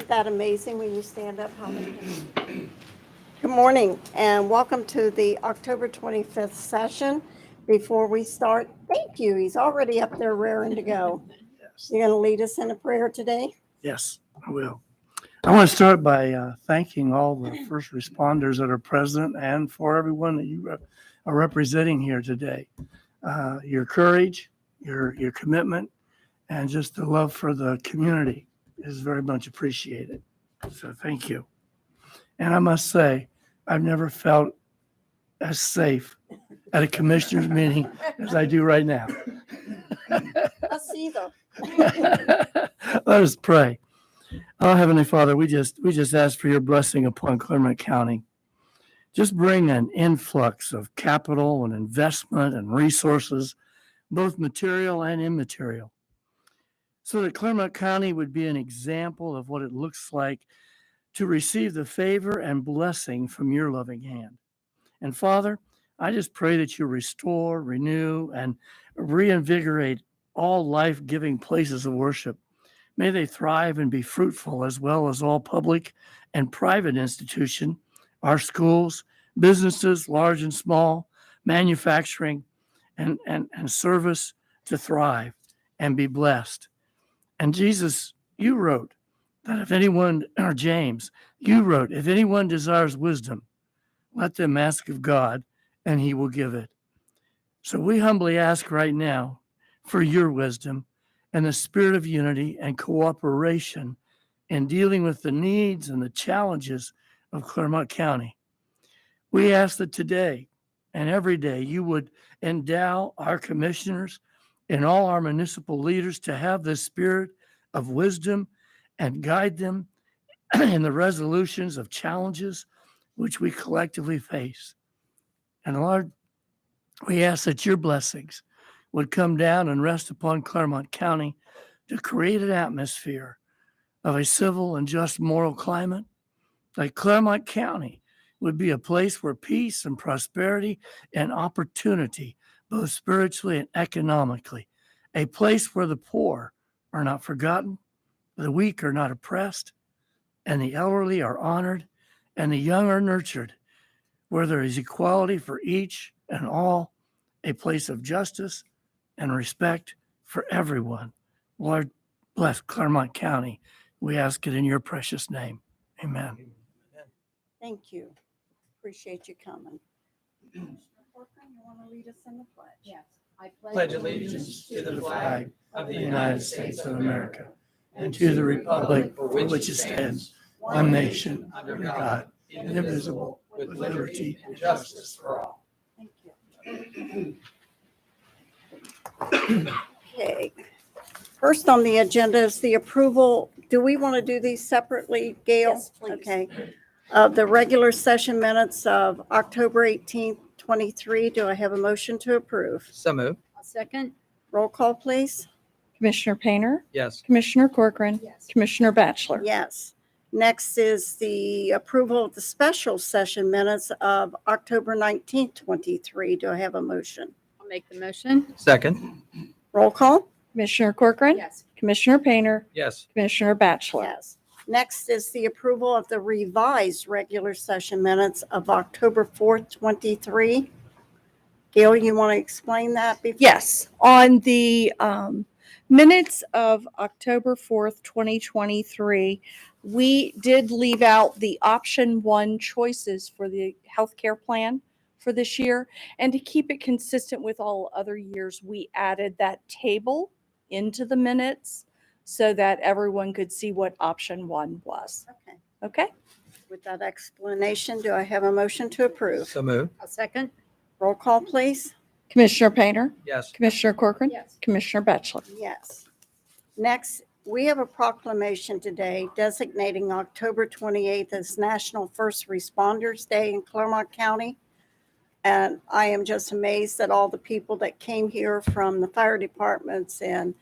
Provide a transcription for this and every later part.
Isn't that amazing when you stand up? How many? Good morning and welcome to the October 25th session. Before we start, thank you. He's already up there raring to go. Yes. You're going to lead us in a prayer today? Yes, I will. I want to start by thanking all the first responders that are present and for everyone that you are representing here today. Your courage, your commitment, and just the love for the community is very much appreciated. So thank you. And I must say, I've never felt as safe at a commissioners meeting as I do right now. Us either. Let us pray. Oh, Heavenly Father, we just ask for your blessing upon Clermont County. Just bring an influx of capital and investment and resources, both material and immaterial, so that Clermont County would be an example of what it looks like to receive the favor and blessing from your loving hand. And Father, I just pray that you restore, renew, and reinvigorate all life-giving places of worship. May they thrive and be fruitful, as well as all public and private institutions, our schools, businesses, large and small, manufacturing, and service to thrive and be blessed. And Jesus, you wrote that if anyone, or James, you wrote, if anyone desires wisdom, let them ask of God, and he will give it. So we humbly ask right now for your wisdom and the spirit of unity and cooperation in dealing with the needs and the challenges of Clermont County. We ask that today and every day you would endow our commissioners and all our municipal leaders to have this spirit of wisdom and guide them in the resolutions of challenges which we collectively face. And Lord, we ask that your blessings would come down and rest upon Clermont County to create an atmosphere of a civil and just moral climate. Like Clermont County would be a place where peace and prosperity and opportunity, both spiritually and economically, a place where the poor are not forgotten, the weak are not oppressed, and the elderly are honored, and the young are nurtured, where there is equality for each and all, a place of justice and respect for everyone. Lord, bless Clermont County. We ask it in your precious name. Amen. Thank you. Appreciate you coming. Corcoran, you want to lead us in the pledge? Yes. I Pledge allegiance to the flag of the United States of America and to the republic for which it stands, one nation, under God, indivisible, with liberty and justice for all. Thank you. Okay. First on the agenda is the approval. Do we want to do these separately, Gail? Yes, please. Okay. Of the regular session minutes of October 18th, 23. Do I have a motion to approve? So moved. A second. Roll call, please. Commissioner Painter, Yes. Commissioner Corcoran, Yes. Commissioner Batchelor. Yes. Next is the approval of the special session minutes of October 19th, 23. Do I have a motion? I'll make the motion. Second. Roll call? Commissioner Corcoran, Yes. Commissioner Painter, Yes. Commissioner Batchelor. Yes. Next is the approval of the revised regular session minutes of October 4th, 23. Gail, you want to explain that before? Yes, on the minutes of October 4th, 2023, we did leave out the option 1 choices for the healthcare plan for this year. And to keep it consistent with all other years, we added that table into the minutes so that everyone could see what option 1 was. Okay. Okay? With that explanation, do I have a motion to approve? So moved. A second. Roll call, please. Commissioner Painter, Yes. Commissioner Corcoran, Yes. Commissioner Batchelor. Yes. Next, we have a proclamation today designating October 28th as National First Responders Day in Clermont County. And I am just amazed at all the people that came here from the fire departments and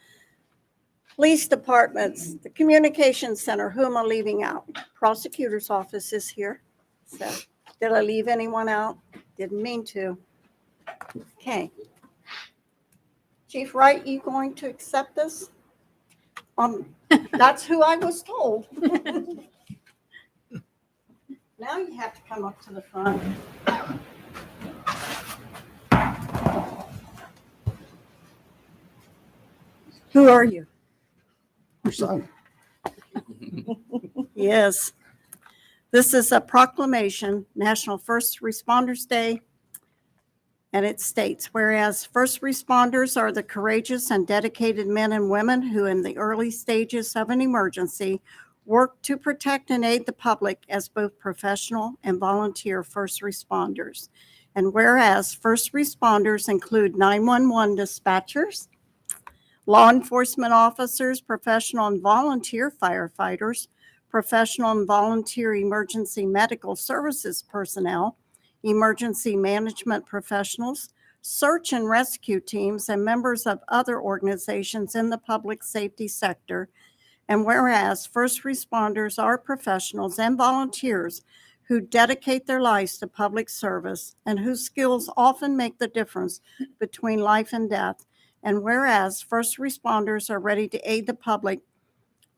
police departments, the communication center. Who am I leaving out? Prosecutor's office is here. So did I leave anyone out? Didn't mean to. Okay. Chief Wright, you going to accept this? That's who I was told. Now you have to come up to the front. Who are you? Your son. Yes. This is a proclamation, National First Responders Day. And it states, whereas first responders are the courageous and dedicated men and women who in the early stages of an emergency work to protect and aid the public as both professional and volunteer first responders. And whereas first responders include 911 dispatchers, law enforcement officers, professional and volunteer firefighters, professional and volunteer emergency medical services personnel, emergency management professionals, search and rescue teams, and members of other organizations in the public safety sector. And whereas first responders are professionals and volunteers who dedicate their lives to public service and whose skills often make the difference between life and death. And whereas first responders are ready to aid the public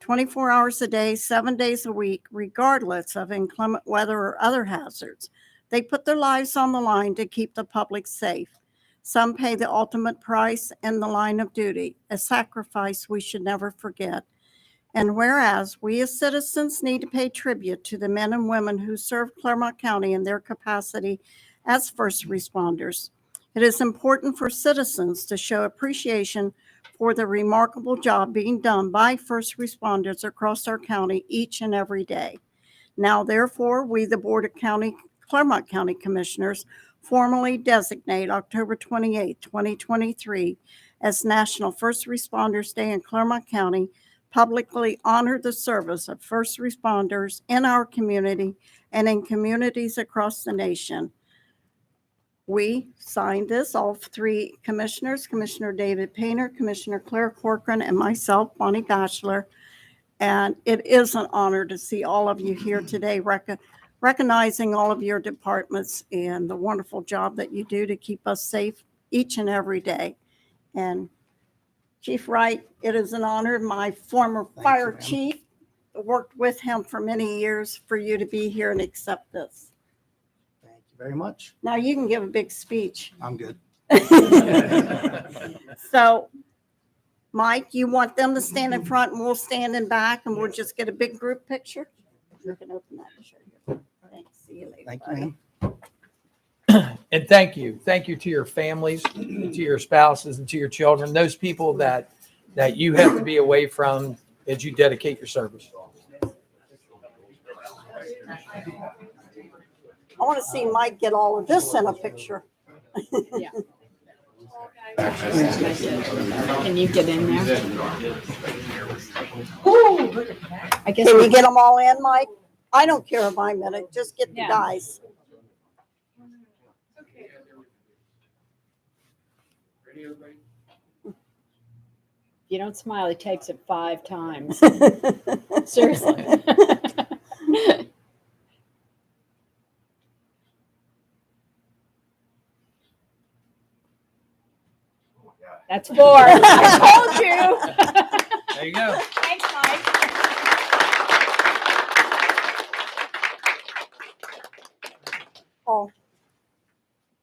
24 hours a day, 7 days a week, regardless of inclement weather or other hazards. They put their lives on the line to keep the public safe. Some pay the ultimate price in the line of duty, a sacrifice we should never forget. And whereas we as citizens need to pay tribute to the men and women who serve Clermont County in their capacity as first responders, it is important for citizens to show appreciation for the remarkable job being done by first responders across our county each and every day. Now, therefore, we, the Board of Clermont County Commissioners, formally designate October 28, 2023 as National First Responders Day in Clermont County, publicly honor the service of first responders in our community and in communities across the nation. We signed this, all three commissioners, Commissioner David Painter, Commissioner Claire Corcoran, and myself, Bonnie Batchelor. And it is an honor to see all of you here today, recognizing all of your departments and the wonderful job that you do to keep us safe each and every day. And Chief Wright, it is an honor, my former fire chief, worked with him for many years, for you to be here and accept this. Thank you very much. Now you can give a big speech. I'm good. So, Mike, you want them to stand in front and we'll stand in back and we'll just get a big group picture? You can open that and show you. Thanks. See you later. Thank you, buddy. ma'am. And thank you. Thank you to your families, and to your spouses, and to your children, those people that you have to be away from as you dedicate your service. I want to see Mike get all of this in a picture. Yeah. Can you get in there? I guess Can you get them all in, Mike? I don't care if I'm in it. Just get the Yeah. guys. if you don't smile, he takes it 5 times. Seriously. That's 4. I told you. There you go. Thanks, Mike. Oh,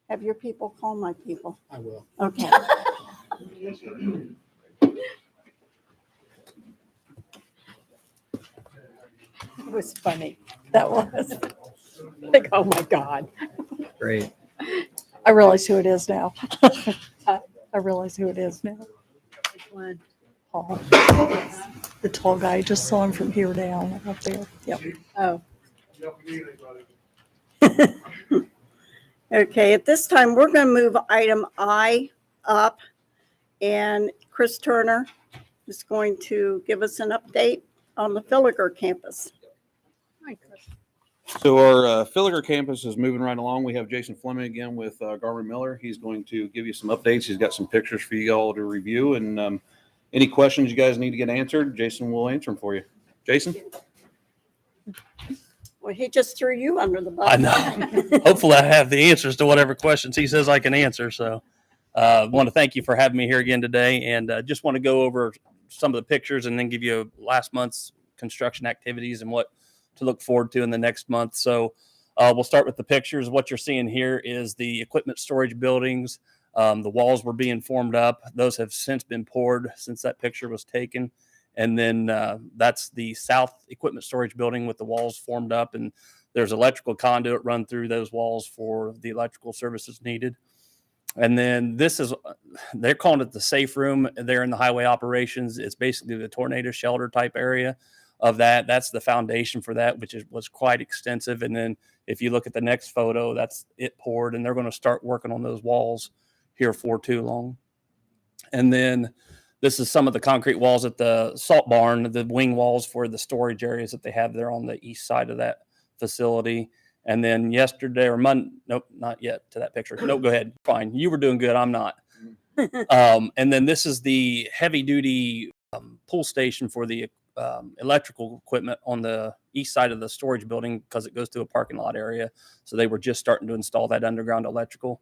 have your people call my people. I will. Okay. It was funny. That was. Like, oh my God. Great. I realize who it is now. I realize who it is now. Which one? Paul. The tall guy. I just saw him from here down up there. Yep. Oh, Okay, at this time, we're going to move item I up, and Chris Turner is going to give us an update on the Filager campus. hi, Chris. So our Filager campus is moving right along. We have Jason Fleming again with Garvin Miller. He's going to give you some updates. He's got some pictures for you all to review, and any questions you guys need to get answered, Jason will answer them for you. Jason? Well, he just threw you under the bus. I know. Hopefully I have the answers to whatever questions he says I can answer. So want to thank you for having me here again today, and just want to go over some of the pictures and then give you last month's construction activities and what to look forward to in the next month. So we'll start with the pictures. What you're seeing here is the equipment storage buildings. The walls were being formed up. Those have since been poured since that picture was taken. And then that's the south equipment storage building with the walls formed up, and there's electrical conduit run through those walls for the electrical services needed. And then this is, they're calling it the safe room there in the highway operations. It's basically the tornado shelter type area of that. That's the foundation for that, which was quite extensive. And then if you look at the next photo, that's it poured, and they're going to start working on those walls here for too long. And then this is some of the concrete walls at the salt barn, the wing walls for the storage areas that they have there on the east side of that facility. And then yesterday or Monday, nope, not yet to that picture. Nope, go ahead. Fine. You were doing good. I'm not. And then this is the heavy duty pull station for the electrical equipment on the east side of the storage building because it goes to a parking lot area. So they were just starting to install that underground electrical.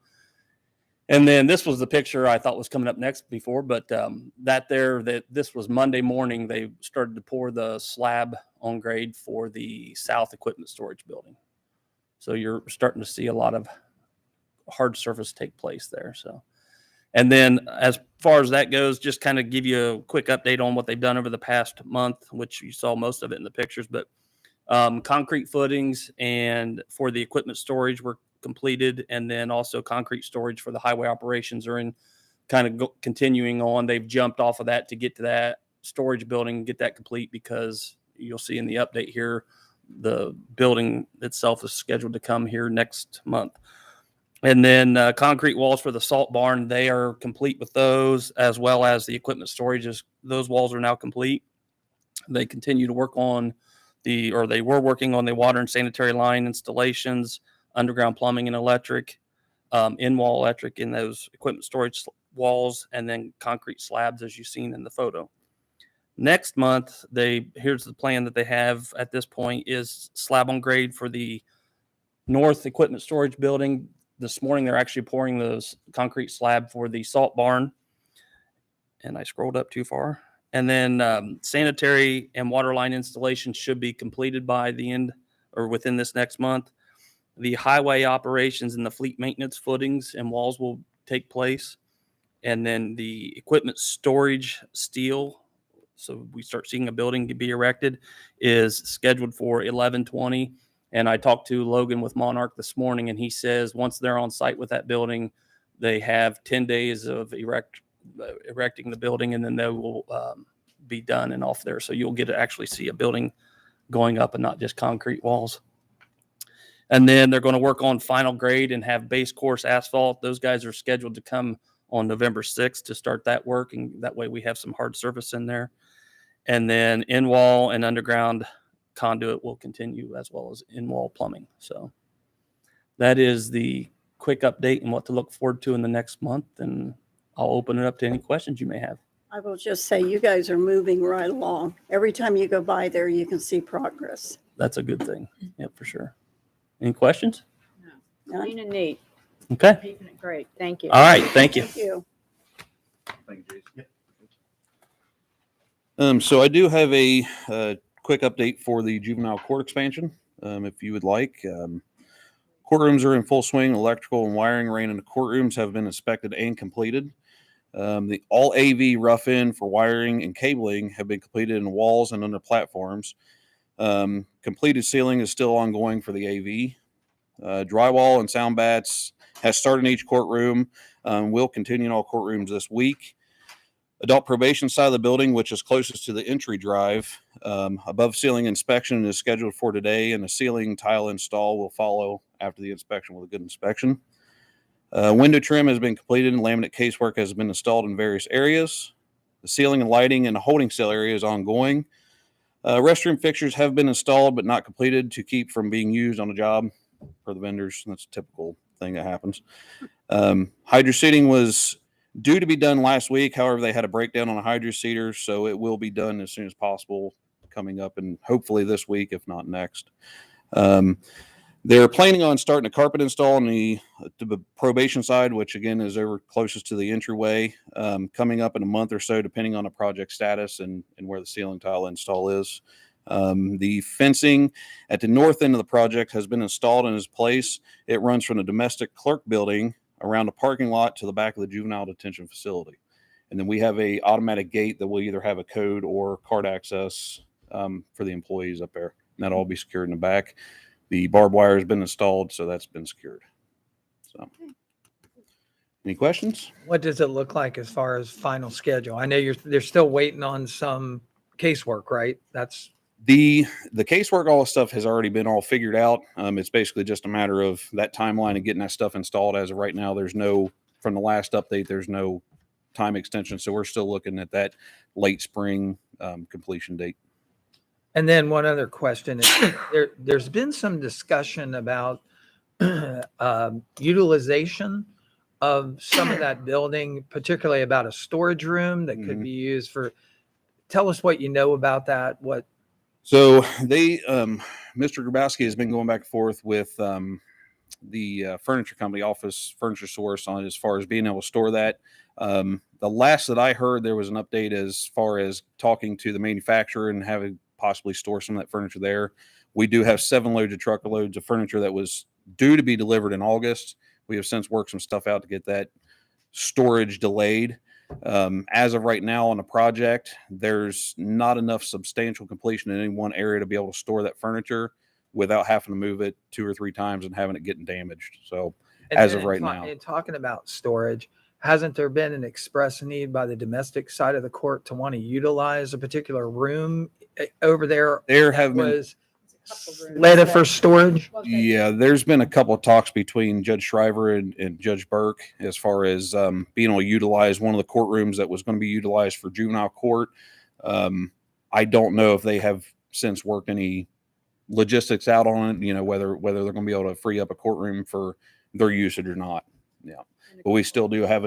And then this was the picture I thought was coming up next before, but this was Monday morning. They started to pour the slab on grade for the south equipment storage building. So you're starting to see a lot of hard surface take place there. So, and then as far as that goes, just kind of give you a quick update on what they've done over the past month, which you saw most of it in the pictures, but concrete footings and for the equipment storage were completed, and then also concrete storage for the highway operations are in kind of continuing on. They've jumped off of that to get to that storage building, get that complete, because you'll see in the update here, the building itself is scheduled to come here next month. And then concrete walls for the salt barn, they are complete with those, as well as the equipment storages. Those walls are now complete. They continue to work on they were working on the water and sanitary line installations, underground plumbing and electric, in-wall electric in those equipment storage walls, and then concrete slabs as you've seen in the photo. Next month, here's the plan that they have at this point is slab on grade for the north equipment storage building. This morning, they're actually pouring those concrete slab for the salt barn. And I scrolled up too far. And then sanitary and water line installation should be completed by the end or within this next month. The highway operations and the fleet maintenance footings and walls will take place. And then the equipment storage steel, so we start seeing a building to be erected, is scheduled for 11/20. And I talked to Logan with Monarch this morning, and he says once they're on site with that building, they have 10 days of erecting the building, and then they will be done and off there. So you'll get to actually see a building going up and not just concrete walls. And then they're going to work on final grade and have base course asphalt. Those guys are scheduled to come on November 6th to start that work, and that way we have some hard surface in there. And then in-wall and underground conduit will continue, as well as in-wall plumbing. So that is the quick update and what to look forward to in the next month. And I'll open it up to any questions you may have. I will just say you guys are moving right along. Every time you go by there, you can see progress. That's a good thing. Yep, for sure. Any questions? None? Clean and neat. Okay. Keeping it great. Thank you. All right. Thank you. Thank you. Thank you, Jason. So I do have a quick update for the juvenile court expansion. If you would like, courtrooms are in full swing. Electrical and wiring ran into courtrooms have been inspected and completed. The all AV rough in for wiring and cabling have been completed in walls and under platforms. Completed ceiling is still ongoing for the AV. Drywall and sound bats has started in each courtroom. Will continue in all courtrooms this week. Adult probation side of the building, which is closest to the entry drive, above ceiling inspection is scheduled for today, and a ceiling tile install will follow after the inspection with a good inspection. Window trim has been completed and laminate casework has been installed in various areas. The ceiling and lighting in the holding cell area is ongoing. Restroom fixtures have been installed but not completed to keep from being used on a job for the vendors. That's a typical thing that happens. Hydro seating was due to be done last week. However, they had a breakdown on a hydro seeder, so it will be done as soon as possible coming up, and hopefully this week, if not next. They're planning on starting a carpet install on the probation side, which again is over closest to the entryway, coming up in a month or so, depending on the project status and where the ceiling tile install is. The fencing at the north end of the project has been installed in its place. It runs from the domestic clerk building around the parking lot to the back of the juvenile detention facility. And then we have a automatic gate that will either have a code or card access for the employees up there. And that'll all be secured in the back. The barbed wire has been installed, so that's been secured. So, any questions? What does it look like as far as final schedule? I know they're still waiting on some casework, right? That's The casework, all the stuff has already been all figured out. It's basically just a matter of that timeline of getting that stuff installed. As of right now, from the last update, there's no time extension. So we're still looking at that late spring completion date. And then one other question is there's been some discussion about utilization of some of that building, particularly about a storage room that could be used for. Tell us what you know about that. So Mr. Grabowski has been going back and forth with the furniture company, Office Furniture Source, on as far as being able to store that. The last that I heard, there was an update as far as talking to the manufacturer and having possibly store some of that furniture there. We do have 7 loads of truckloads of furniture that was due to be delivered in August. We have since worked some stuff out to get that storage delayed. As of right now on the project, there's not enough substantial completion in any one area to be able to store that furniture without having to move it 2 or 3 times and having it getting damaged. So as of right now. And talking about storage, hasn't there been an express need by the domestic side of the court to want to utilize a particular room over there? There have been, Was slated for storage? yeah, there's been a couple of talks between Judge Shriver and Judge Burke as far as being able to utilize one of the courtrooms that was going to be utilized for juvenile court. I don't know if they have since worked any logistics out on it, whether they're going to be able to free up a courtroom for their usage or not. Yeah. But we still do have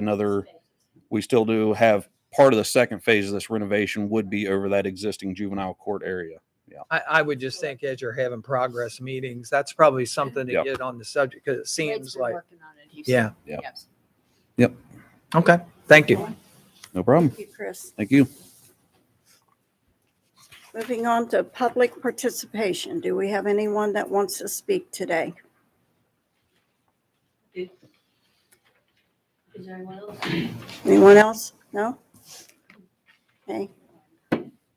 part of the second phase of this renovation would be over that existing juvenile court area. Yeah. I would just think as you're having progress meetings, that's probably something to Yep. get on the subject because it seems like, Working on it, he yeah. said. Yeah. Yes. Okay. Thank you. No problem. Thank you, Chris. Thank you. Moving on to public participation. Do we have anyone that wants to speak today? Is there anyone else? Anyone else? No? Okay.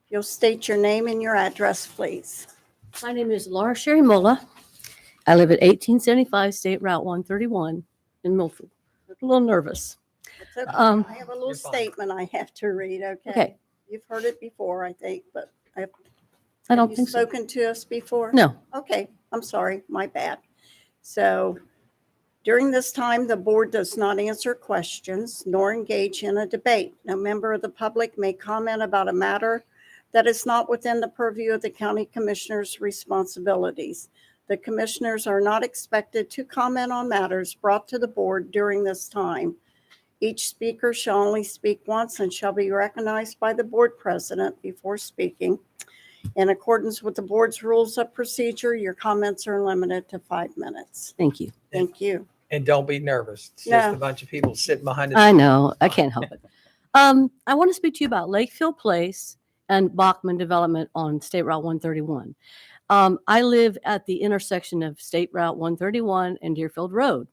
You'll state your name and your address, please. My name is Laura Sherry Mulla. I live at 1875 State Route 131 in Milford. A little nervous. It's okay. Um, I have a little You're fine. statement I have to read, okay? Okay, You've heard it before, I think, but I have don't you think so. spoken to us before? No, Okay, I'm sorry, my bad. So during this time, the board does not answer questions nor engage in a debate. No member of the public may comment about a matter that is not within the purview of the county commissioner's responsibilities. The commissioners are not expected to comment on matters brought to the board during this time. Each speaker shall only speak once and shall be recognized by the board president before speaking. In accordance with the board's rules of procedure, your comments are limited to 5 minutes. thank you. Thank you. And don't be nervous. It's just No. a bunch of people sitting behind the. I know, I can't help it. I want to speak to you about Lakefield Place and Bachman Development on State Route 131. I live at the intersection of State Route 131 and Deerfield Road.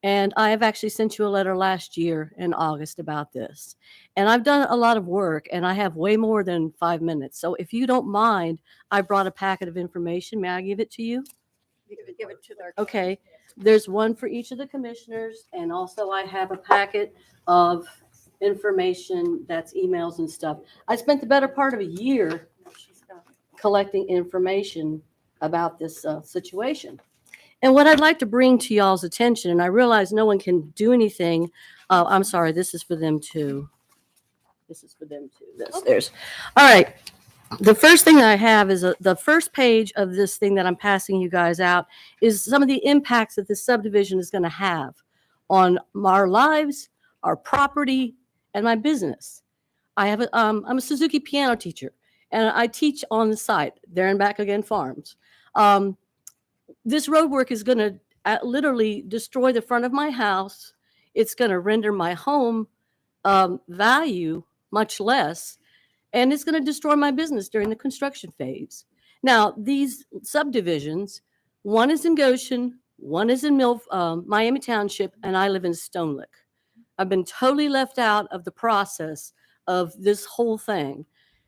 And I have actually sent you a letter last year in August about this. And I've done a lot of work and I have way more than 5 minutes. So if you don't mind, I brought a packet of information. May I give it to you? You can give it to their. Okay. There's one for each of the commissioners. And also I have a packet of information that's emails and stuff. I spent the better part of a year collecting information about this situation. And what I'd like to bring to y'all's attention, and I realize no one can do anything. I'm sorry, this is for them too. This is for them too. There's. All right. The first thing I have is the first page of this thing that I'm passing you guys out is some of the impacts that this subdivision is going to have on our lives, our property, and my business. I'm a Suzuki piano teacher, and I teach on the site, There and Back Again Farms. this road work is going to literally destroy the front of my house. It's going to render my home value much less, and it's going to destroy my business during the construction phase. Now, these subdivisions, one is in Goshen, one is in Miami Township, and I live in Stone Lick. I've been totally left out of the process of this whole thing.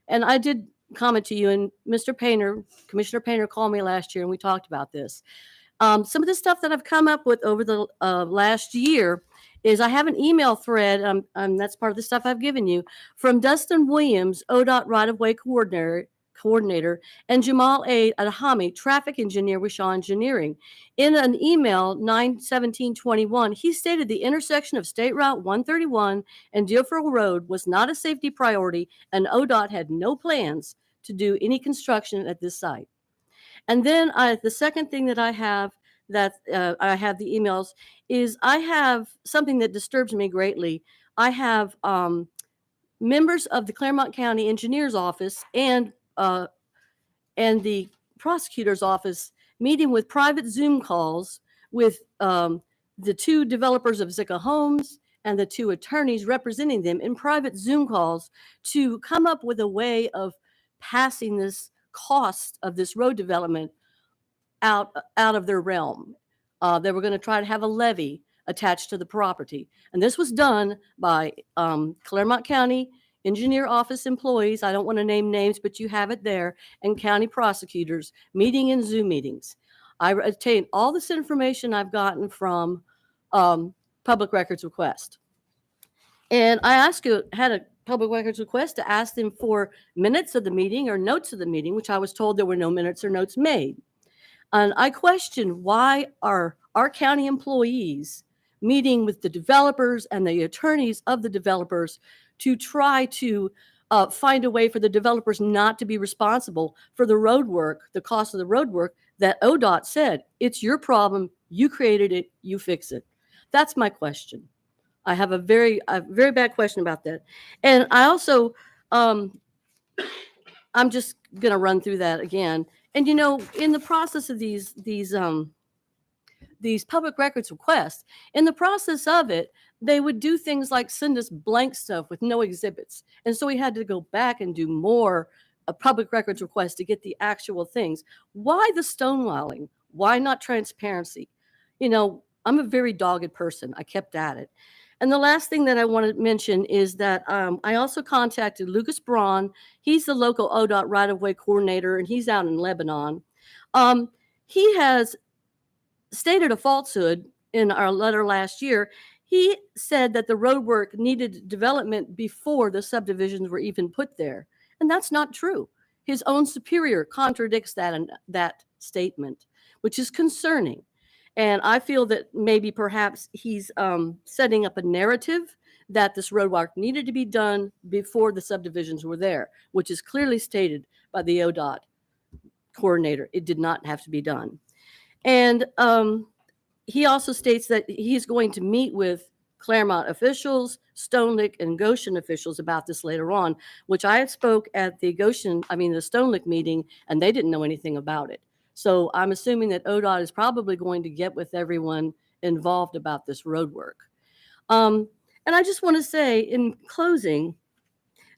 And I did comment to you, and Mr. Painter, Commissioner Painter called me last year, and we talked about this. Some of the stuff that I've come up with over the last year is I have an email thread, that's part of the stuff I've given you, from Dustin Williams, ODOT right-of-way coordinator, and Jamal A. Adhami, traffic engineer with Shaw Engineering. In an email, 9/17/21, he stated the intersection of State Route 131 and Deerfield Road was not a safety priority, and ODOT had no plans to do any construction at this site. And then the second thing that I have the emails is I have something that disturbs me greatly. I have members of the Clermont County Engineer's Office and the prosecutor's office meeting with private Zoom calls with the two developers of Zika Homes and the two attorneys representing them in private Zoom calls to come up with a way of passing this cost of this road development out of their realm. They were going to try to have a levy attached to the property. And this was done by Clermont County Engineer Office employees. I don't want to name names, but you have it there, and county prosecutors meeting in Zoom meetings. I obtained all this information I've gotten from public records request. And I had a public records request to ask them for minutes of the meeting or notes of the meeting, which I was told there were no minutes or notes made. And I questioned, why are our county employees meeting with the developers and the attorneys of the developers to try to find a way for the developers not to be responsible for the road work, the cost of the road work that ODOT said, it's your problem, you created it, you fix it. That's my question. I have a very bad question about that. And I also, I'm just going to run through that again. And, you know, in the process of these public records requests, in the process of it, they would do things like send us blank stuff with no exhibits. And so we had to go back and do more public records requests to get the actual things. Why the stonewalling? Why not transparency? You know, I'm a very dogged person. I kept at it. And the last thing that I want to mention is that I also contacted Lucas Braun. He's the local ODOT right-of-way coordinator, and he's out in Lebanon. He has stated a falsehood in our letter last year. He said that the road work needed development before the subdivisions were even put there. And that's not true. His own superior contradicts that statement, which is concerning. And I feel that maybe perhaps he's setting up a narrative that this road work needed to be done before the subdivisions were there, which is clearly stated by the ODOT coordinator. It did not have to be done. And he also states that he's going to meet with Clermont officials, Stone Lick, and Goshen officials about this later on, which I had spoke at the Stone Lick meeting, and they didn't know anything about it. So I'm assuming that ODOT is probably going to get with everyone involved about this road work. And I just want to say in closing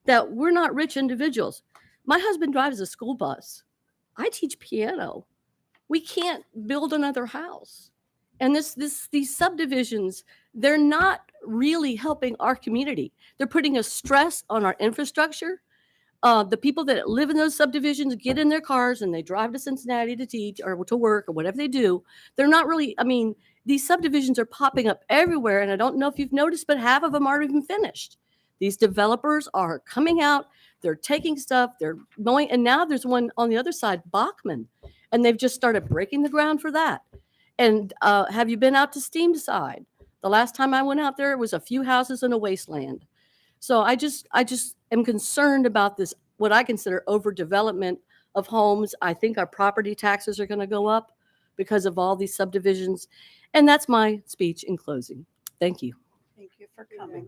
that we're not rich individuals. My husband drives a school bus. I teach piano. We can't build another house. And these subdivisions, they're not really helping our community. They're putting a stress on our infrastructure. The people that live in those subdivisions get in their cars and they drive to Cincinnati to teach or to work or whatever they do. They're not really, these subdivisions are popping up everywhere. And I don't know if you've noticed, but half of them aren't even finished. These developers are coming out, they're taking stuff, they're going, and now there's one on the other side, Bachman, and they've just started breaking the ground for that. And have you been out to Steamside? The last time I went out there, it was a few houses in a wasteland. So I just am concerned about this, what I consider overdevelopment of homes. I think our property taxes are going to go up because of all these subdivisions. And that's my speech in closing. Thank you. Thank you for coming.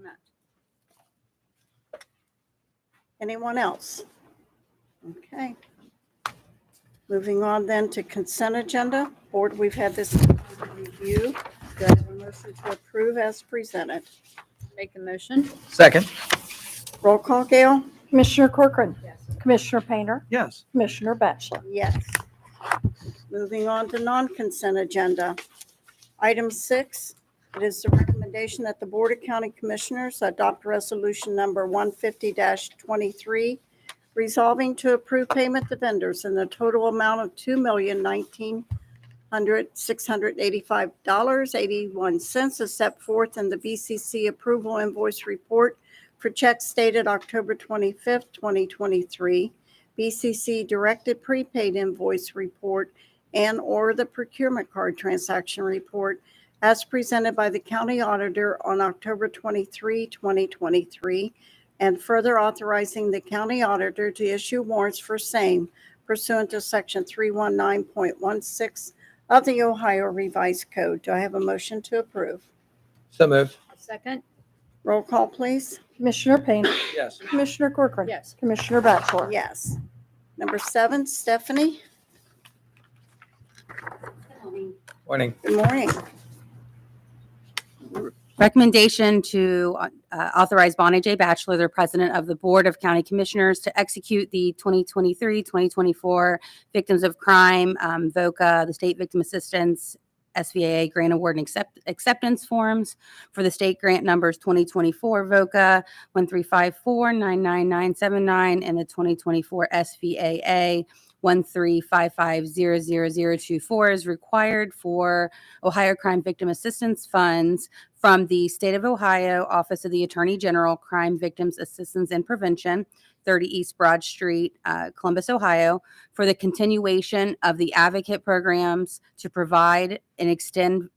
Anyone else? Okay. Moving on then to consent agenda. Board, we've had this review. Do I have a motion to approve as presented? Make a motion. Second. Roll call, Gail? Commissioner Corcoran. Commissioner Painter. Yes. Commissioner Batchelor. Yes. Moving on to non-consent agenda. Item 6, it is the recommendation that the Board of County Commissioners adopt resolution number 150-23, resolving to approve payment to vendors in the total amount of $2,019,685.81 as set forth in the BCC approval invoice report for checks dated October 25th, 2023, BCC directed prepaid invoice report, and/or the procurement card transaction report as presented by the county auditor on October 23, 2023, and further authorizing the county auditor to issue warrants for same pursuant to Section 319.16 of the Ohio Revised Code. Do I have a motion to approve? So moved. Second. Roll call, please. Commissioner Painter. Yes. Commissioner Corcoran. Yes. Commissioner Batchelor. Yes. Number 7, Stephanie. Morning. Good morning. Recommendation to authorize Bonnie J. Batchelor, the President of the Board of County Commissioners, to execute the 2023-2024 Victims of Crime, VOCA, the State Victim Assistance, SVAA Grant Award and Acceptance Forms for the state grant numbers 2024 VOCA 135499979 and the 2024 SVAA 135500024 is required for Ohio Crime Victim Assistance Funds from the State of Ohio Office of the Attorney General, Crime Victims Assistance and Prevention, 30 East Broad Street, Columbus, Ohio, for the continuation of the advocate programs to provide and extend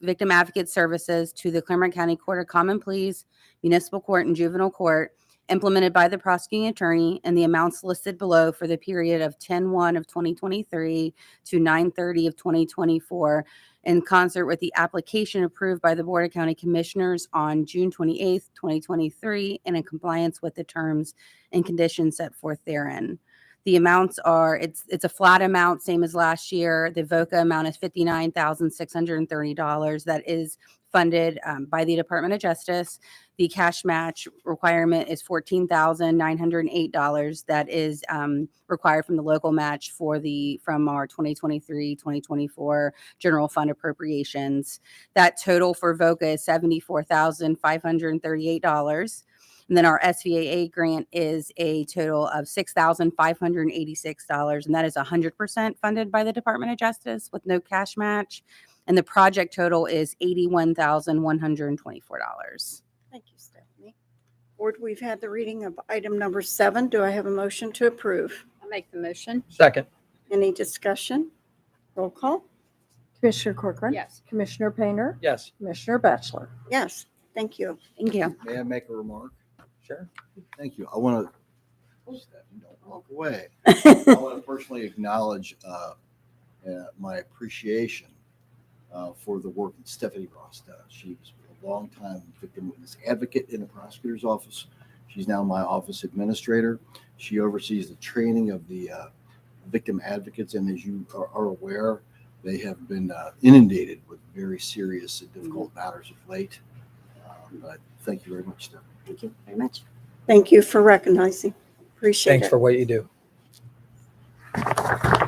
victim advocate services to the Clermont County Court of Common Pleas, Municipal Court, and Juvenile Court, implemented by the prosecuting attorney, and the amounts listed below for the period of 10/1 of 2023 to 9/30 of 2024, in concert with the application approved by the Board of County Commissioners on June 28th, 2023, and in compliance with the terms and conditions set forth therein. The amounts are, it's a flat amount, same as last year. The VOCA amount is $59,630. That is funded by the Department of Justice. The cash match requirement is $14,908. That is required from the local match from our 2023-2024 general fund appropriations. That total for VOCA is $74,538. And then our SVAA grant is a total of $6,586, and that is 100% funded by the Department of Justice with no cash match. And the project total is $81,124. Thank you, Stephanie. Board, we've had the reading of item number 7. Do I have a motion to approve? I'll make the motion. Second. Any discussion? Roll call? Commissioner Corcoran. Yes. Commissioner Painter. Yes. Commissioner Batchelor. Yes, thank you. Thank you. May I make a remark? Sure. Thank you. I want to, Stephanie, don't walk away. I want to personally acknowledge my appreciation for the work that Stephanie Ross does. She was a long-time victim witness advocate in the prosecutor's office. She's now my office administrator. She oversees the training of the victim advocates, and as you are aware, they have been inundated with very serious and difficult matters of late. But thank you very much, Stephanie. Thank you very much. Thank you for recognizing. Appreciate Thanks it. for what you do.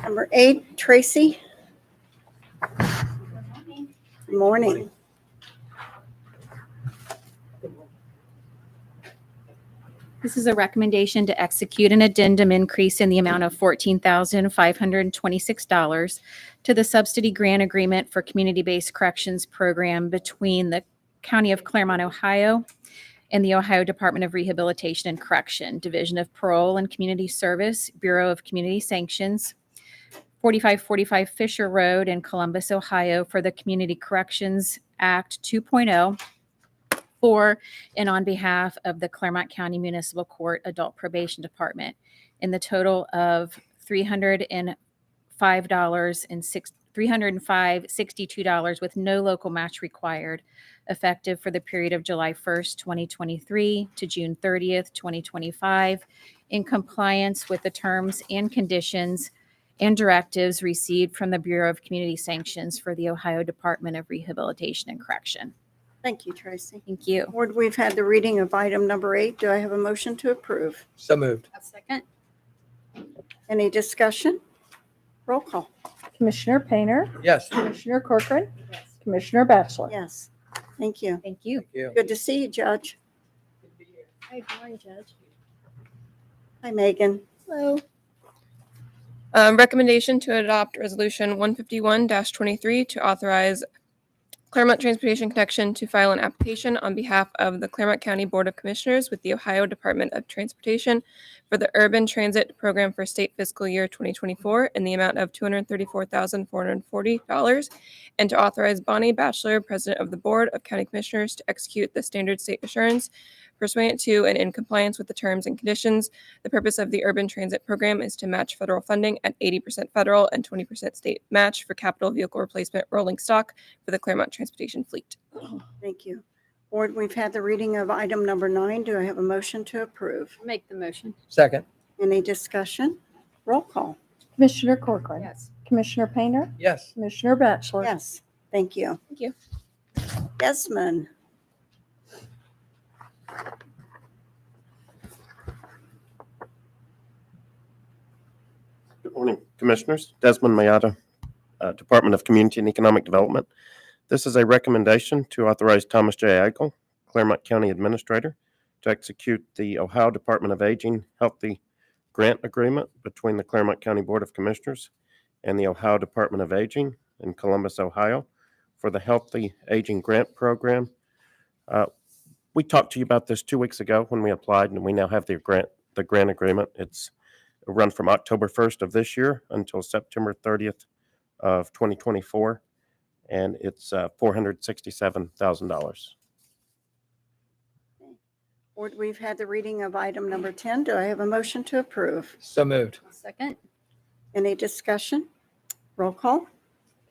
Number 8, Tracy. Good morning. This is a recommendation to execute an addendum increase in the amount of $14,526 to the subsidy grant agreement for community-based corrections program between the County of Clermont, Ohio, and the Ohio Department of Rehabilitation and Correction, Division of Parole and Community Service, Bureau of Community Sanctions, 4545 Fisher Road in Columbus, Ohio, for the Community Corrections Act 2.0 for and on behalf of the Clermont County Municipal Court Adult Probation Department in the total of $305.62 with no local match required, effective for the period of July 1st, 2023 to June 30th, 2025, in compliance with the terms and conditions and directives received from the Bureau of Community Sanctions for the Ohio Department of Rehabilitation and Correction. Thank you, Tracy. Thank you. Board, we've had the reading of item number 8. Do I have a motion to approve? So moved. A second. Any discussion? Roll call. Commissioner Painter, Yes. Commissioner Corcoran, Commissioner Batchelor. Yes. Thank you. Thank you. Thank you. Good to see you, Judge. Hi, good morning, Judge. Hi, Megan. Hello. Recommendation to adopt Resolution 151-23 to authorize Clermont Transportation Connection to file an application on behalf of the Clermont County Board of Commissioners with the Ohio Department of Transportation for the Urban Transit Program for state fiscal year 2024 in the amount of $234,440, and to authorize Bonnie Batchelor, President of the Board of County Commissioners, to execute the standard state assurance pursuant to and in compliance with the terms and conditions. The purpose of the Urban Transit Program is to match federal funding at 80% federal and 20% state match for capital vehicle replacement rolling stock for the Clermont transportation fleet. Thank you. Board, we've had the reading of item number 9. Do I have a motion to approve? Make the motion. Second. Any discussion? Roll call. Commissioner Corcoran, Yes. Commissioner Painter, Yes. Commissioner Batchelor. Yes. Thank you. Thank you. Desmond. Good morning, Commissioners. Desmond Mayata, Department of Community and Economic Development. This is a recommendation to authorize Thomas J. Eichel, Clermont County Administrator, to execute the Ohio Department of Aging Healthy Grant Agreement between the Clermont County Board of Commissioners and the Ohio Department of Aging in Columbus, Ohio, for the Healthy Aging Grant Program. We talked to you about this 2 weeks ago when we applied, and we now have the grant agreement. It's run from October 1st of this year until September 30th of 2024, and it's $467,000. Board, we've had the reading of item number 10. Do I have a motion to approve? So moved. A second. Any discussion? Roll call.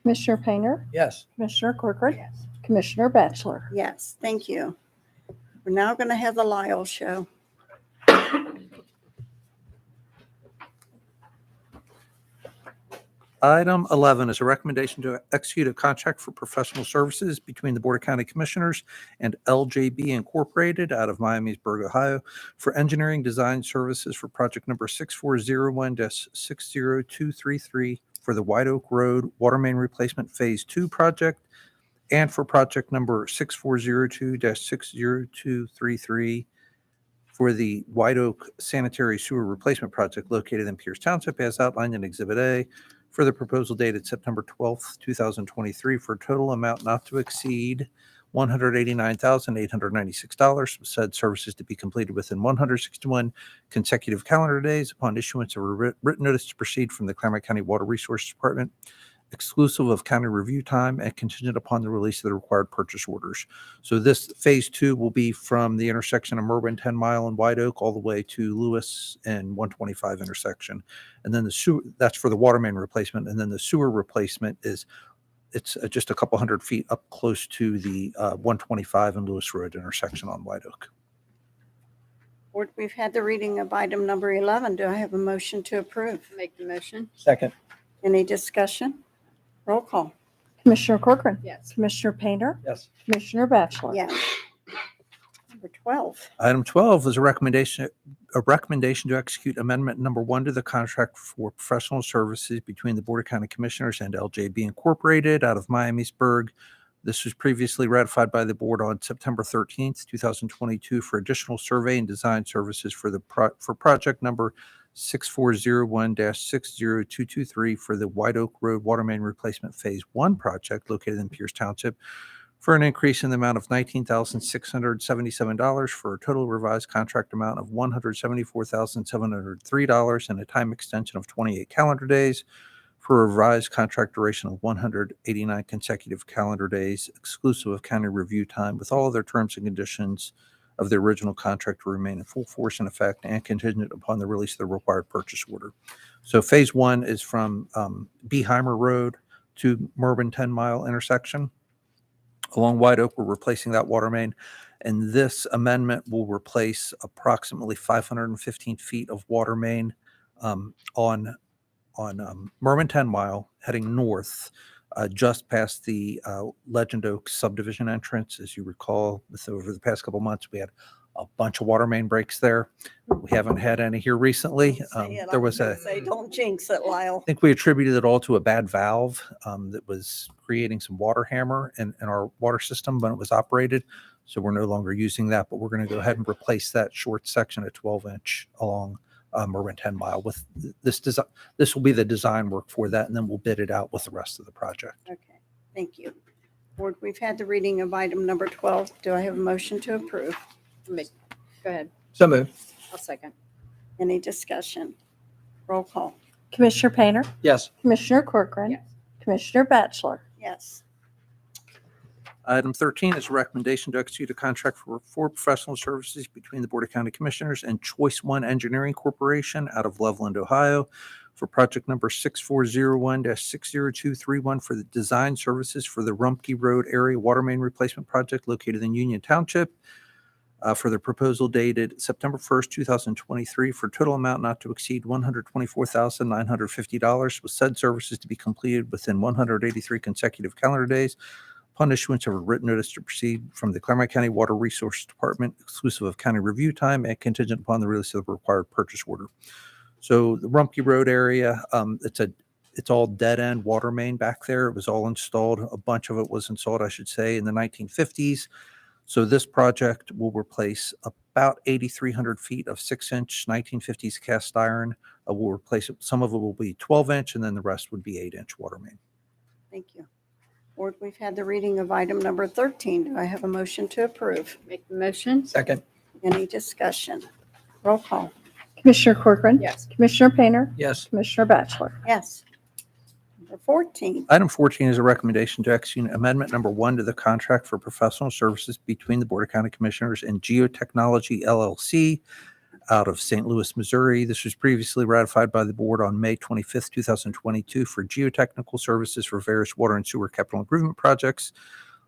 Commissioner Painter, Yes. Commissioner Corcoran, Commissioner Batchelor. Yes, thank you. We're now going to have the Lyle show. Item 11 is a recommendation to execute a contract for professional services between the Board of County Commissioners and LJB Incorporated out of Miamisburg, Ohio, for engineering design services for project number 6401-60233 for the White Oak Road Water Main Replacement Phase 2 project, and for project number 6402-60233 for the White Oak Sanitary Sewer Replacement Project located in Pierce Township as outlined in Exhibit A, for the proposal dated September 12th, 2023, for a total amount not to exceed $189,896. Said services to be completed within 161 consecutive calendar days upon issuance of a written notice to proceed from the Clermont County Water Resources Department, exclusive of county review time and contingent upon the release of the required purchase orders. So this phase 2 will be from the intersection of Merwin 10 Mile and White Oak all the way to Lewis and 125 intersection. And then the sewer, that's for the water main replacement. And then the sewer replacement it's just a couple hundred feet up close to the 125 and Lewis Road intersection on White Oak. Board, we've had the reading of item number 11. Do I have a motion to approve? Make the motion. Second. Any discussion? Roll call. Commissioner Corcoran, Yes. Commissioner Painter, Yes. Commissioner Batchelor. Yes. Number 12. Item 12 is a recommendation to execute amendment number 1 to the contract for professional services between the Board of County Commissioners and LJB Incorporated out of Miamisburg. This was previously ratified by the board on September 13th, 2022 for additional survey and design services for project number 6401-60223 for the White Oak Road Water Main Replacement Phase 1 project located in Pierce Township for an increase in the amount of $19,677 for a total revised contract amount of $174,703 and a time extension of 28 calendar days for a revised contract duration of 189 consecutive calendar days, exclusive of county review time, with all other terms and conditions of the original contract to remain in full force and effect and contingent upon the release of the required purchase order. So phase 1 is from Beheimer Road to Merwin 10 Mile intersection. Along White Oak, we're replacing that water main, and this amendment will replace approximately 515 feet of water main on Merwin 10 Mile heading north, just past the Legend Oaks subdivision entrance. As you recall, over the past couple months, we had a bunch of water main breaks there. We haven't had any here recently. There was Say, don't jinx it, Lyle. I think we attributed it all to a bad valve that was creating some water hammer in our water system when it was operated. So we're no longer using that, but we're going to go ahead and replace that short section at 12-inch along Merwin 10 Mile with this design. This will be the design work for that, and then we'll bid it out with the rest of the project. Okay, thank you. Board, we've had the reading of item number 12. Do I have a motion to approve? Go ahead. So moved. I'll second. Any discussion? Roll call. Commissioner Painter, Yes. Commissioner Corcoran, Yes. Commissioner Batchelor. Yes. Item 13 is a recommendation to execute a contract for professional services between the Board of County Commissioners and Choice One Engineering Corporation out of Loveland, Ohio, for project number 6401-60231 for the design services for the Rumpke Road area water main replacement project located in Union Township, for the proposal dated September 1st, 2023, for total amount not to exceed $124,950, with said services to be completed within 183 consecutive calendar days upon issuance of a written notice to proceed from the Clermont County Water Resources Department, exclusive of county review time and contingent upon the release of the required purchase order. So the Rumpke Road area, it's all dead end water main back there. It was all installed. A bunch of it was installed, I should say, in the 1950s. So this project will replace about 8,300 feet of 6-inch 1950s cast iron. We'll replace it. Some of it will be 12-inch, and then the rest would be 8-inch water main. Thank you. Board, we've had the reading of item number 13. Do I have a motion to approve? Make the motion. Second. Any discussion? Roll call. Commissioner Corcoran. Yes. Commissioner Painter, Yes. Commissioner Batchelor. Yes. Number 14. Item 14 is a recommendation to execute amendment number 1 to the contract for professional services between the Board of County Commissioners and Geotechnology LLC out of St. Louis, Missouri. This was previously ratified by the board on May 25th, 2022 for geotechnical services for various water and sewer capital improvement projects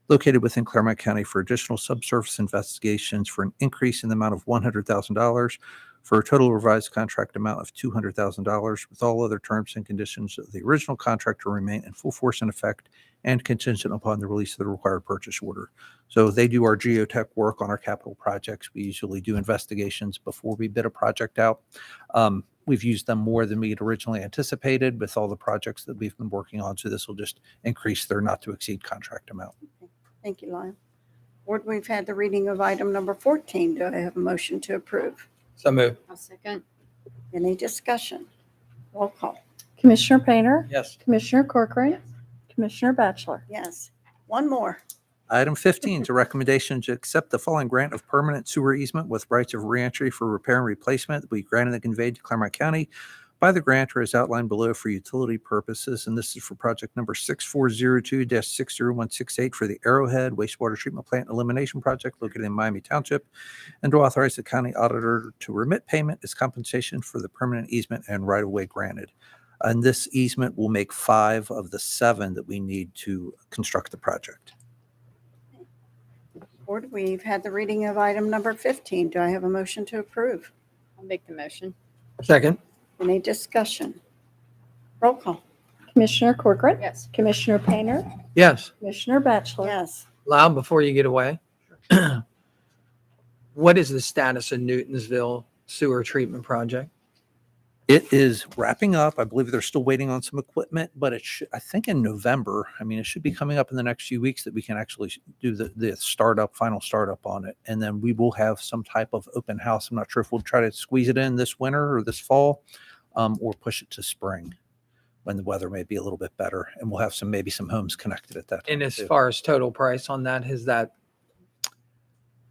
located within Clermont County for additional subsurface investigations for an increase in the amount of $100,000 for a total revised contract amount of $200,000, with all other terms and conditions of the original contract to remain in full force and effect and contingent upon the release of the required purchase order. So they do our geotech work on our capital projects. We usually do investigations before we bid a project out. We've used them more than we had originally anticipated with all the projects that we've been working on. So this will just increase their not to exceed contract amount. Thank you, Lyle. Board, we've had the reading of item number 14. Do I have a motion to approve? So moved. I'll second. Any discussion? Roll call. Commissioner Painter, Yes. Commissioner Corcoran, Commissioner Batchelor. Yes. One more. Item 15 is a recommendation to accept the following grant of permanent sewer easement with rights of reentry for repair and replacement that we granted and conveyed to Clermont County by the grantor as outlined below for utility purposes. And this is for project number 6402-60168 for the Arrowhead Wastewater Treatment Plant Elimination Project located in Miami Township, and to authorize the county auditor to remit payment as compensation for the permanent easement and right-of-way granted. And this easement will make 5 of the 7 that we need to construct the project. Board, we've had the reading of item number 15. Do I have a motion to approve? I'll make the motion. Second. Any discussion? Roll call. Commissioner Corcoran, Yes. Commissioner Painter, Yes. Commissioner Batchelor. Yes. Lyle, before you get away, what is the status of Newtonsville sewer treatment project? It is wrapping up. I believe they're still waiting on some equipment, but it should, I think in November, I mean, it should be coming up in the next few weeks that we can actually do the final startup on it. And then we will have some type of open house. I'm not sure if we'll try to squeeze it in this winter or this fall, or push it to spring when the weather may be a little bit better. And we'll have maybe some homes connected at that time. And as too. far as total price on that, is that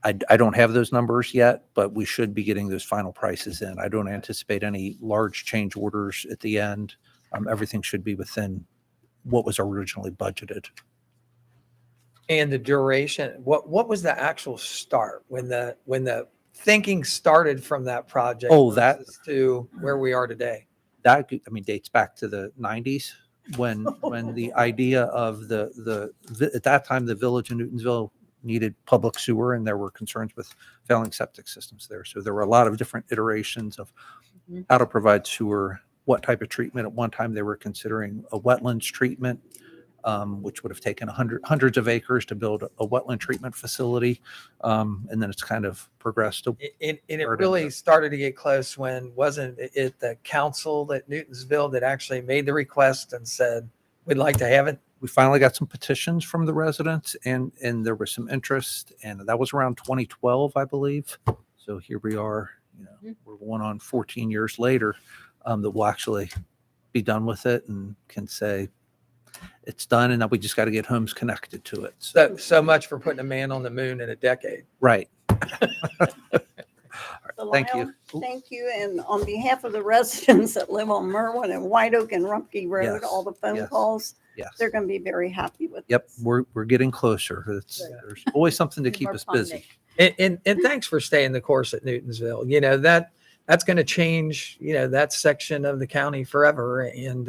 I don't have those numbers yet, but we should be getting those final prices in. I don't anticipate any large change orders at the end. Everything should be within what was originally budgeted. and the duration? What was the actual start when the thinking started from that project? Oh, that- versus to where we are today. That, I mean, dates back to the 90s when the idea of at that time, the village in Newtonsville needed public sewer and there were concerns with failing septic systems there. So there were a lot of different iterations of how to provide sewer what type of treatment. At one time, they were considering a wetlands treatment, which would have taken hundreds of acres to build a wetland treatment facility. And then it's kind of progressed. And it Started really to- started to get close when, wasn't it the council at Newtonsville that actually made the request and said, we'd like to have it? We finally got some petitions from the residents, and there was some interest, and that was around 2012, I believe. So here we are, we're going on 14 years later, that we'll actually be done with it and can say it's done, and now we just got to get homes connected to it. So much for putting a man on the moon in a decade. Right. Thank you. Lyle, thank you. And on behalf of the residents that live on Merwin and White Oak and Rumpke Road, Yes, all the phone yes, calls, Yes. they're going to be very happy with Yep. this. We're getting closer. There's always something to keep More us busy. And thanks for staying the course at Newtonsville. That's going to change, that section of the county forever. And,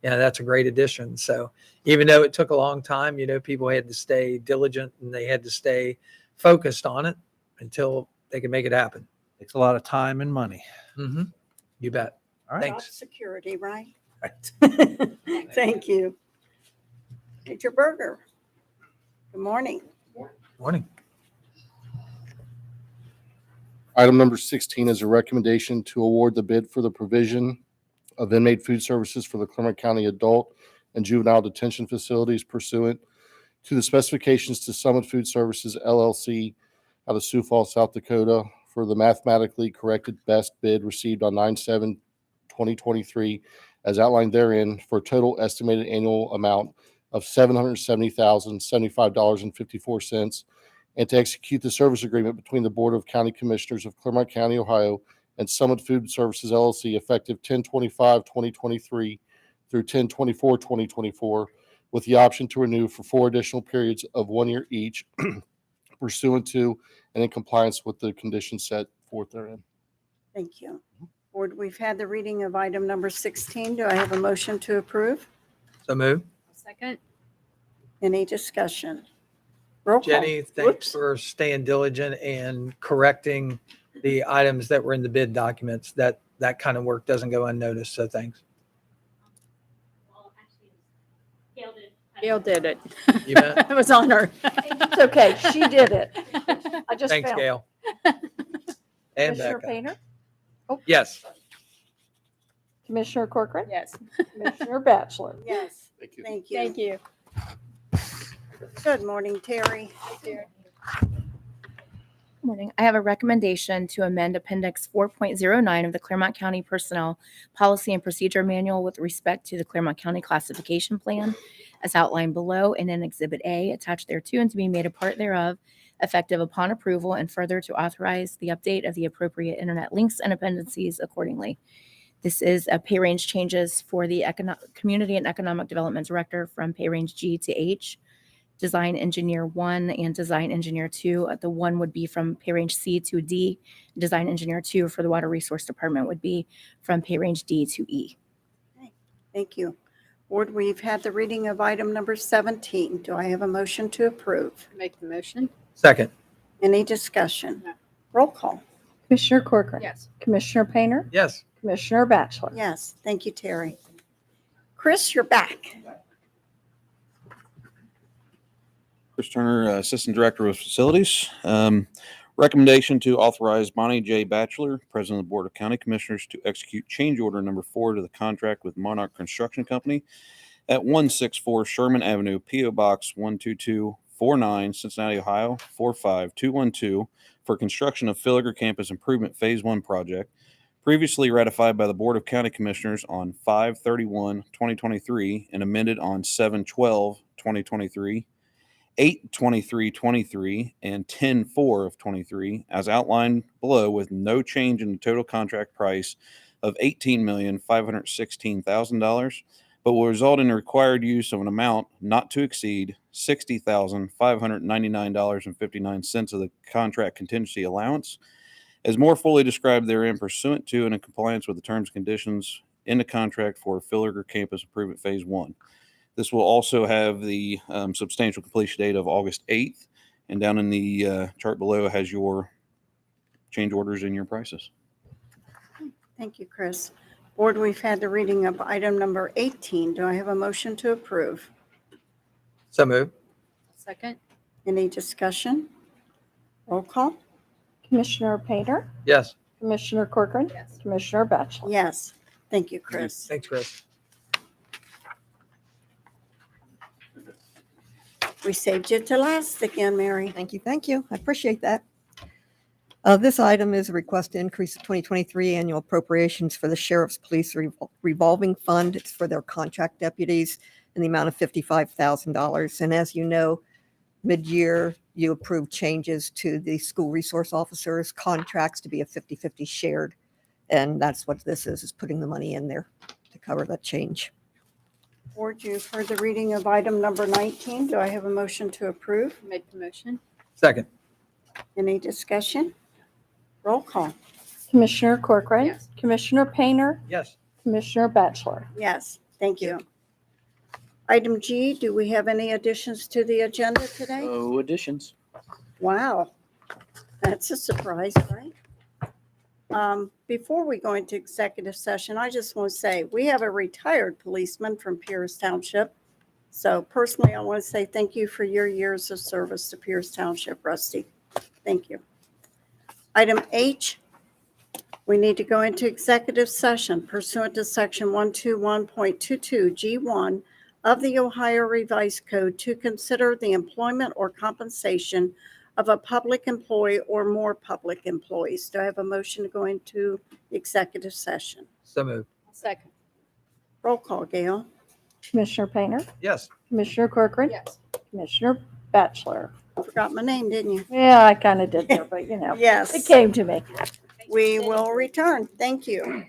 that's a great addition. So even though it took a long time, people had to stay diligent and they had to stay focused on it until they could make it happen. Takes a lot of time and money. Mm-hmm. You bet. All right. Job security, right? Right. Thank you. Major Berger. Good morning. Morning. Item number 16 is a recommendation to award the bid for the provision of inmate food services for the Clermont County Adult and Juvenile Detention Facilities pursuant to the specifications to Summit Food Services LLC out of Sioux Falls, South Dakota, for the mathematically corrected best bid received on 9/7/2023 as outlined therein for a total estimated annual amount of $770,075.54, and to execute the service agreement between the Board of County Commissioners of Clermont County, Ohio, and Summit Food Services LLC effective 10/25/2023 through 10/24/2024, with the option to renew for 4 additional periods of 1 year each, pursuant to and in compliance with the conditions set forth therein. Thank you. Board, we've had the reading of item number 16. Do I have a motion to approve? So move. Second. Any discussion? Roll call. Jenny, thanks Whoops. for staying diligent and correcting the items that were in the bid documents. That kind of work doesn't go unnoticed. So thanks. Gail did it. You bet. It was on her. It's okay. She did it. I just Thanks, found. Gail. And Commissioner Becca. Painter, Yes. Commissioner Corcoran, Yes. Commissioner Batchelor. Yes, Thank you. thank you. Thank you. Good morning, Terry. Good morning. I have a recommendation to amend Appendix 4.09 of the Clermont County Personnel Policy and Procedure Manual with respect to the Clermont County Classification Plan as outlined below and in Exhibit A attached thereto and to be made a part thereof, effective upon approval, and further to authorize the update of the appropriate internet links and appendices accordingly. This is a pay range changes for the Community and Economic Development Director from pay range G to H, Design Engineer 1 and Design Engineer 2. The 1 would be from pay range C to D. Design Engineer 2 for the Water Resource Department would be from pay range D to E. Thank you. Board, we've had the reading of item number 17. Do I have a motion to approve? Make the motion. Second. Any discussion? Roll call. Commissioner Corcoran. Yes. Commissioner Painter, Yes. Commissioner Batchelor. Yes, thank you, Terry. Chris, you're back. Chris Turner, Assistant Director of Facilities. Recommendation to authorize Bonnie J. Batchelor, President of the Board of County Commissioners, to execute change order number 4 to the contract with Monarch Construction Company at 164 Sherman Avenue, P.O. Box 12249, Cincinnati, Ohio 45212, for construction of Filager Campus Improvement Phase 1 project, previously ratified by the Board of County Commissioners on 5/31/2023 and amended on 7/12/2023. 8/23/23 and 10/4/23 as outlined below, with no change in the total contract price of $18,516,000, but will result in the required use of an amount not to exceed $60,599.59 of the contract contingency allowance, as more fully described therein, pursuant to and in compliance with the terms and conditions in the contract for Filager Campus Improvement Phase 1. This will also have the substantial completion date of August 8th. And down in the chart below has your change orders and your prices. Thank you, Chris. Board, we've had the reading of item number 18. Do I have a motion to approve? So moved. Second? Any discussion? Roll call? Commissioner Painter, Yes. Commissioner Corcoran, Yes. Commissioner Batchelor. Yes. Thank you, Chris. Thanks, Chris. We saved you to last again, Mary. Thank you, thank you. I appreciate that. This item is a request to increase the 2023 annual appropriations for the Sheriff's Police Revolving Fund. It's for their contract deputies in the amount of $55,000. And as you know, mid-year, you approved changes to the school resource officers' contracts to be a 50-50 shared. And that's what this is putting the money in there to cover that change. Board, you've heard the reading of item number 19. Do I have a motion to approve? Make the motion? Second. Any discussion? Roll call? Commissioner Corcoran, Yes. Commissioner Painter, Yes. Commissioner Batchelor. Yes, thank you. Item G, do we have any additions to the agenda today? No additions. Wow, that's a surprise, right? Before we go into executive session, I just want to say, we have a retired policeman from Pierce Township. So personally, I want to say thank you for your years of service to Pierce Township, Rusty. Thank you. Item H, we need to go into executive session pursuant to section 121.22 G1 of the Ohio Revised Code to consider the employment or compensation of a public employee or more public employees. Do I have a motion to go into executive session? So moved. Second? Roll call, Gail. Commissioner Painter, Yes. Commissioner Corcoran, Yes. Commissioner Batchelor. Forgot my name, didn't you? Yeah, I kind of did there, but you know, it Yes, came to me. we will return. Thank you.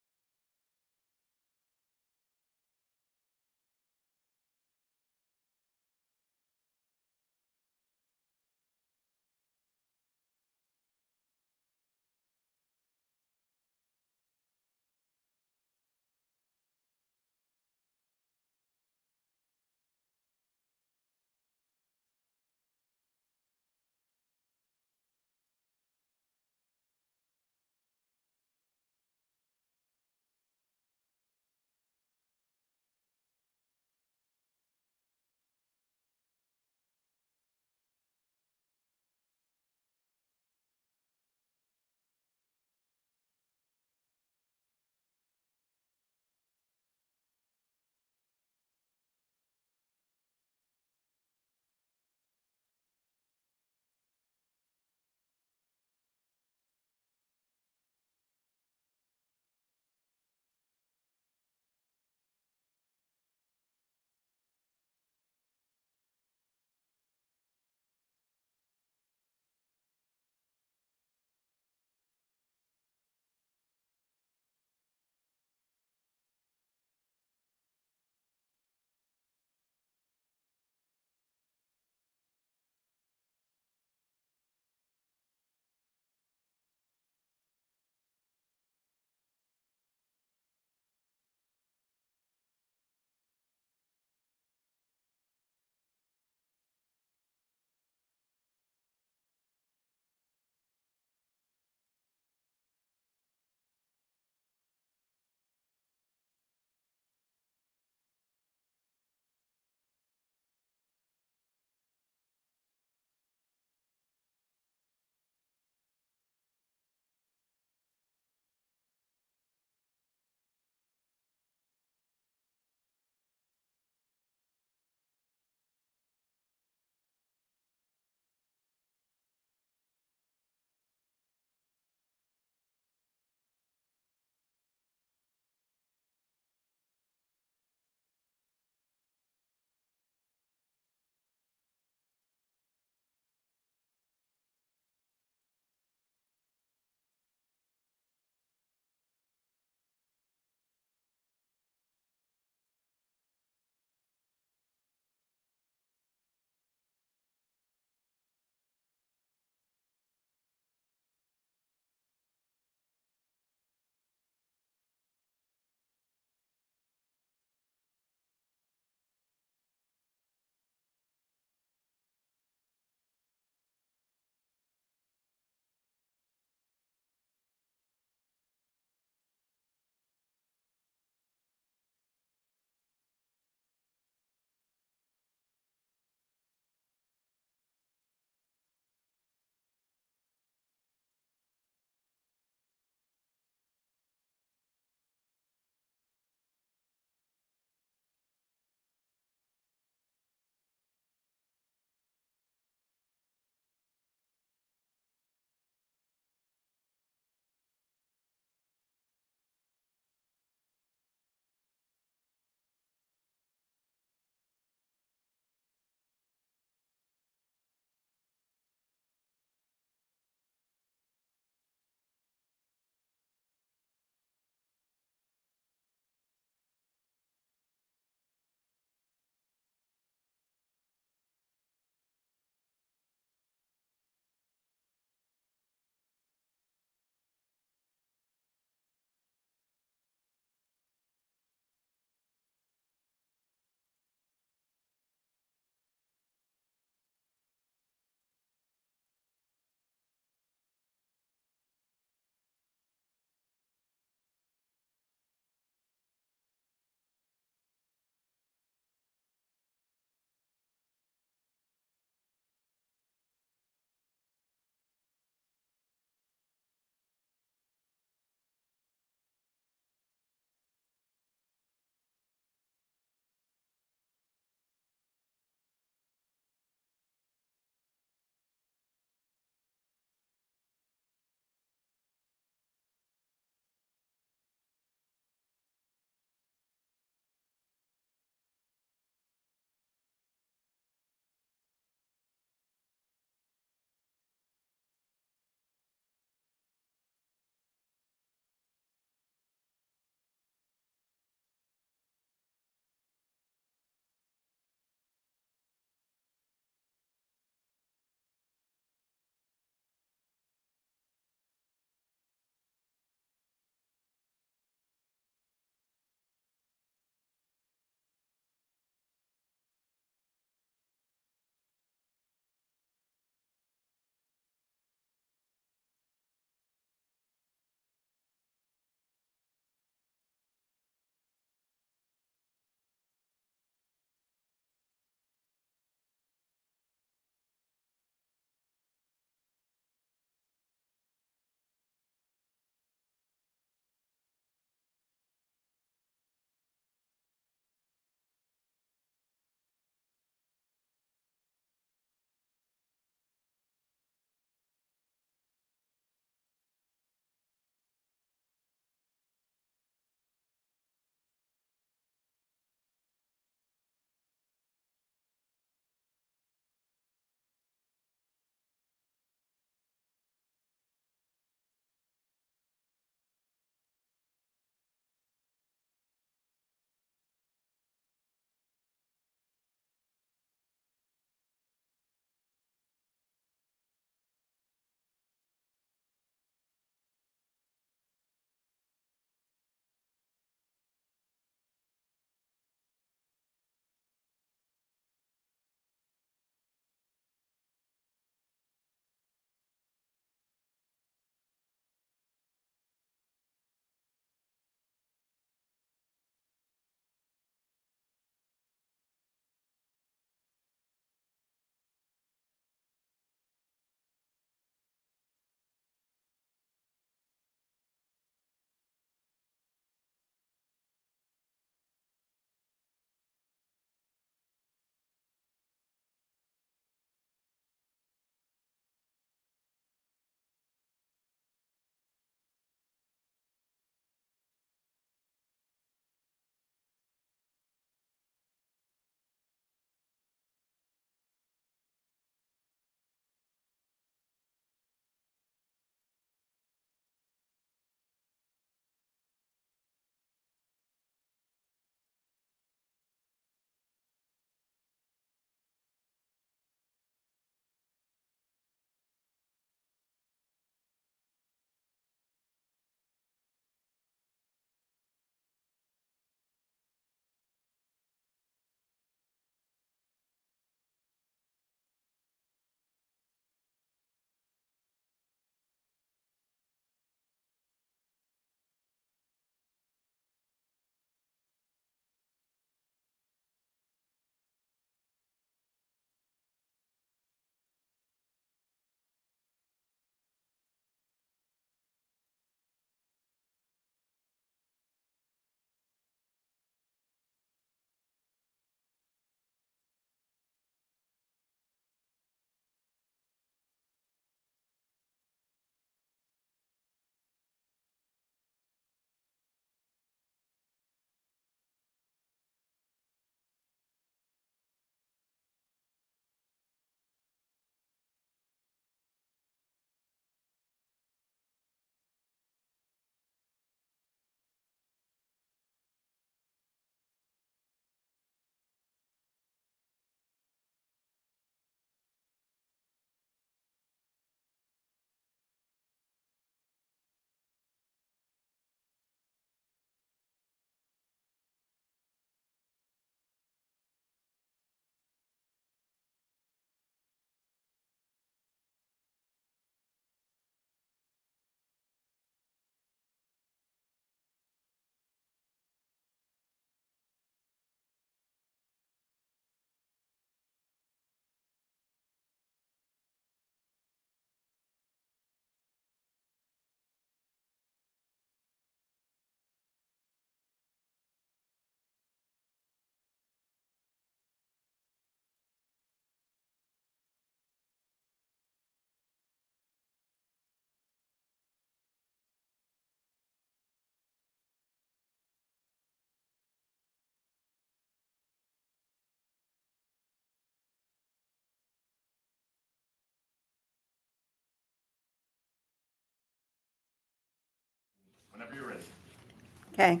Okay.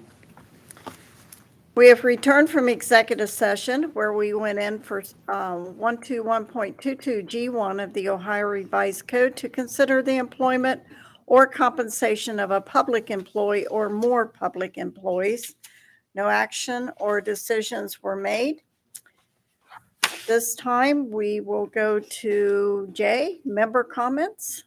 We have returned from executive session where we went in for 121.22 G1 of the Ohio Revised Code to consider the employment or compensation of a public employee or more public employees. No action or decisions were made. This time, we will go to J, member comments.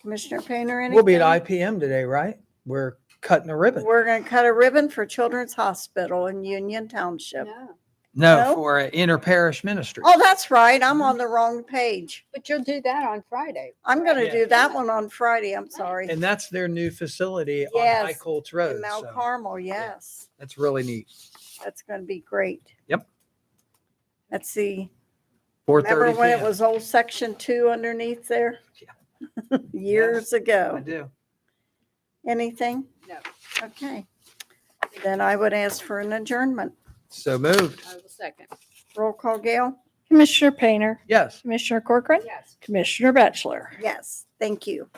Commissioner Painter, anything? We'll be at IPM today, right? We're cutting a ribbon. We're going to cut a ribbon for Children's Hospital in Union Township. No, No? for inter-parish ministry. Oh, that's right. I'm on the wrong page. But you'll do that on Friday. I'm going to Yeah. do that one on Friday. I'm sorry. And that's their new facility on Yes, High Colts In Road. Mount so Carmel, yes. that's really neat. That's going to be great. Yep. Let's see. 4:30 Remember when it p.m. was old Section 2 underneath there? Years I ago. do. Anything? No. Okay. Then I would ask for an adjournment. So moved. I will second. Roll call, Gail? Commissioner Painter, Yes. Commissioner Corcoran, Yes. Commissioner Batchelor. Yes, thank you.